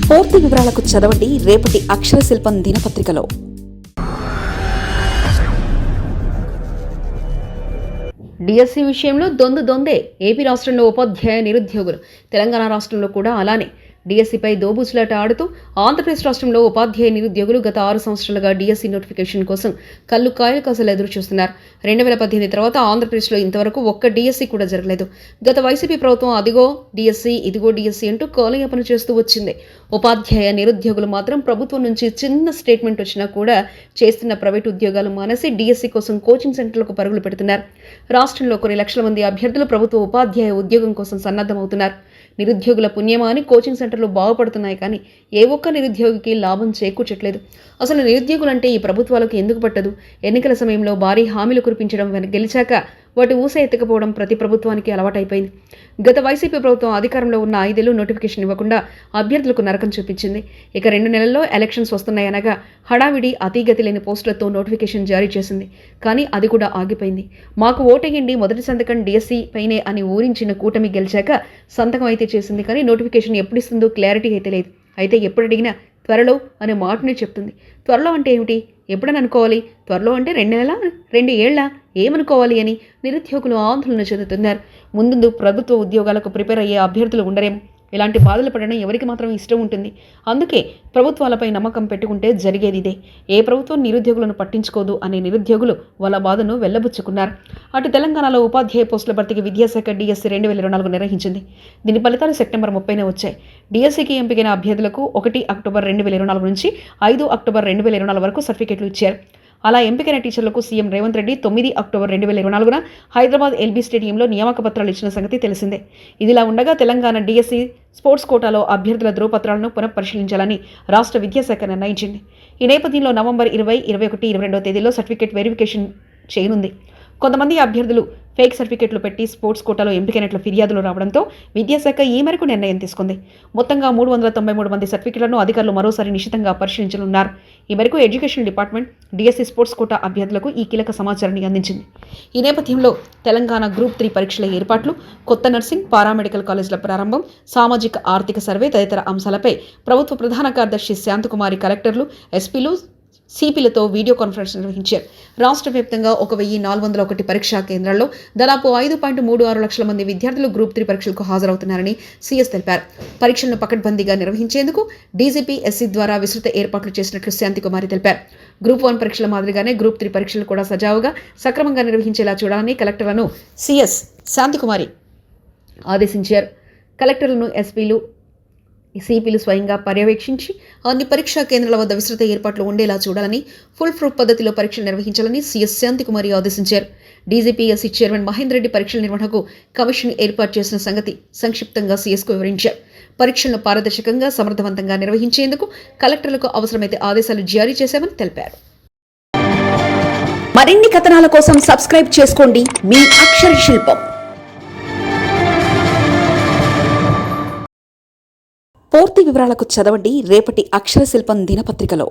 పూర్తి వివరాలకు చదవండి రేపటి అక్షర శిల్పం దినపత్రికలో. డిఎస్సి విషయంలో దొందే. ఏపీ రాష్ట్రంలో ఉపాధ్యాయ నిరుద్యోగులు, తెలంగాణ రాష్ట్రంలో కూడా అలానే డిఎస్సిపై దోబూచులాట ఆడుతూ ఆంధ్రప్రదేశ్ రాష్ట్రంలో ఉపాధ్యాయ నిరుద్యోగులు గత 6 సంవత్సరాలుగా డిఎస్సి నోటిఫికేషన్ కోసం కళ్ళు కాయలు కాసలు ఎదురు చూస్తున్నారు. 2018 తర్వాత ఆంధ్రప్రదేశ్లో ఇంతవరకు ఒక్క డిఎస్సి కూడా జరగలేదు. గత వైసీపీ ప్రభుత్వం అదిగో డిఎస్సి ఇదిగో డిఎస్సి అంటూ కాలయాపన చేస్తూ వచ్చింది. ఉపాధ్యాయ నిరుద్యోగులు మాత్రం ప్రభుత్వం నుంచి చిన్న స్టేట్మెంట్ వచ్చినా కూడా చేస్తున్న ప్రైవేటు ఉద్యోగాలు మానేసి డిఎస్సి కోసం కోచింగ్ సెంటర్లకు పరుగులు పెడుతున్నారు. రాష్ట్రంలో కొన్ని లక్షల మంది అభ్యర్థులు ప్రభుత్వ ఉపాధ్యాయ ఉద్యోగం కోసం సన్నద్ధమవుతున్నారు. నిరుద్యోగుల పుణ్యమా అని కోచింగ్ సెంటర్లు బాగుపడుతున్నాయి, కానీ ఏ ఒక్క నిరుద్యోగికి లాభం చేకూర్చట్లేదు. అసలు నిరుద్యోగులంటే ఈ ప్రభుత్వాలకు ఎందుకు పట్టదు? ఎన్నికల సమయంలో భారీ హామీలు కురిపించడం, గెలిచాక వాటి ఊస ఎత్తకపోవడం ప్రతి ప్రభుత్వానికి అలవాటైపోయింది. గత వైసీపీ ప్రభుత్వం అధికారంలో ఉన్న 5 ఏళ్లు నోటిఫికేషన్ ఇవ్వకుండా అభ్యర్థులకు నరకం చూపించింది. ఇక 2 నెలల్లో ఎలక్షన్స్ వస్తున్నాయనగా హడావిడి అతీగతి లేని పోస్టులతో నోటిఫికేషన్ జారీ చేసింది. కానీ అది కూడా ఆగిపోయింది. మాకు ఓటేయండి, మొదటి సంతకం డిఎస్సి పైనే అని ఊరించిన కూటమి గెలిచాక సంతకం అయితే చేసింది, కానీ నోటిఫికేషన్ ఎప్పుడు ఇస్తుందో క్లారిటీ అయితే లేదు. అయితే ఎప్పుడు అడిగినా త్వరలో అనే మాటనే చెప్తుంది. త్వరలో అంటే ఏమిటి? ఎప్పుడని అనుకోవాలి? త్వరలో అంటే 2 నెలల 2 ఏళ్ల ఏమనుకోవాలి అని నిరుద్యోగులు ఆందోళన చెందుతున్నారు. ముందు ప్రభుత్వ ఉద్యోగాలకు ప్రిపేర్ అయ్యే అభ్యర్థులు ఉండరేమో. ఇలాంటి బాధలు పడడం ఎవరికి మాత్రం ఇష్టం ఉంటుంది? అందుకే ప్రభుత్వాలపై నమ్మకం పెట్టుకుంటే జరిగేది ఇదే. ఏ ప్రభుత్వం నిరుద్యోగులను పట్టించుకోదు అనే నిరుద్యోగులు వాళ్ళ బాధను వెళ్లబుచ్చుకున్నారు. అటు తెలంగాణలో ఉపాధ్యాయ పోస్టుల భర్తీకి విద్యాశాఖ డిఎస్సి 2024 నిర్వహించింది. దీని ఫలితాలు సెప్టెంబర్ 30న వచ్చాయి. డిఎస్సికి ఎంపికైన అభ్యర్థులకు 1 అక్టోబర్ 2024 నుంచి 5 అక్టోబర్ 2024 వరకు సర్టిఫికెట్లు ఇచ్చారు. అలా ఎంపికైన టీచర్లకు సీఎం రేవంత్ రెడ్డి 9 అక్టోబర్ 2024న హైదరాబాద్ ఎల్బీ స్టేడియంలో నియామక పత్రాలు ఇచ్చిన సంగతి తెలిసిందే. ఇదిలా ఉండగా తెలంగాణ డిఎస్సి స్పోర్ట్స్ కోటాలో అభ్యర్థుల ధ్రువపత్రాలను పునఃపరిశీలించాలని రాష్ట్ర విద్యాశాఖ నిర్ణయించింది. ఈ నేపథ్యంలో నవంబర్ 20, 21, 22వ తేదీల్లో సర్టిఫికెట్ వెరిఫికేషన్ చేయనుంది. కొంతమంది అభ్యర్థులు ఫేక్ సర్టిఫికెట్లు పెట్టి స్పోర్ట్స్ కోటాలో ఎంపికైనట్లు ఫిర్యాదులు రావడంతో విద్యాశాఖ ఈ మేరకు నిర్ణయం తీసుకుంది. మొత్తంగా 393 మంది సర్టిఫికెట్లను అధికారులు మరోసారి నిశితంగా పరిశీలించనున్నారు. ఈ మేరకు education department DSC sports quota అభ్యర్థులకు ఈ కీలక సమాచారాన్ని అందించింది. ఈ నేపథ్యంలో తెలంగాణ గ్రూప్ 3 పరీక్షల ఏర్పాట్లు, కొత్త నర్సింగ్, పారామెడికల్ కాలేజీల ప్రారంభం, సామాజిక ఆర్థిక సర్వే తదితర అంశాలపై ప్రభుత్వ ప్రధాన కార్యదర్శి శాంతకుమారి కలెక్టర్లు, ఎస్పీలు, సిపిలతో వీడియో కాన్ఫరెన్స్ నిర్వహించారు. రాష్ట్ర వ్యాప్తంగా 1401 పరీక్షా కేంద్రాల్లో దాదాపు 5.36 లక్షల మంది విద్యార్థులు గ్రూప్ 3 పరీక్షలకు హాజరవుతున్నారని సీఎస్ తెలిపారు. పరీక్షలను పకడ్బందీగా నిర్వహించేందుకు డీజీపీ ఎస్సీ ద్వారా విస్తృత ఏర్పాట్లు చేసినట్లు శాంతికుమారి తెలిపారు. గ్రూప్ 1 పరీక్షల మాదిరిగానే గ్రూప్ 3 పరీక్షలు కూడా సజావుగా, సక్రమంగా నిర్వహించేలా చూడాలని కలెక్టర్లను సీఎస్ శాంతికుమారి ఆదేశించారు. కలెక్టర్లను ఎస్పీలు, సిపిలు స్వయంగా పర్యవేక్షించి అన్ని పరీక్షా కేంద్రాల వద్ద విస్తృత ఏర్పాట్లు ఉండేలా చూడాలని, ఫుల్ ప్రూఫ్ పద్ధతిలో పరీక్షలు నిర్వహించాలని సీఎస్ శాంతికుమారి ఆదేశించారు. డీజీపీఎస్సీ చైర్మన్ మహేందర్ రెడ్డి పరీక్షల నిర్వహణకు కమిషన్ ఏర్పాటు చేసిన సంగతి సంక్షిప్తంగా సీఎస్కు వివరించారు. పరీక్షలను పారదర్శకంగా, సమర్థవంతంగా నిర్వహించేందుకు కలెక్టర్లకు అవసరమైతే ఆదేశాలు జారీ చేశామని తెలిపారు. మరిన్ని కథనాల కోసం సబ్స్క్రైబ్ చేసుకోండి మీ అక్షర శిల్పం. పూర్తి వివరాలకు చదవండి రేపటి అక్షర శిల్పం దినపత్రికలో.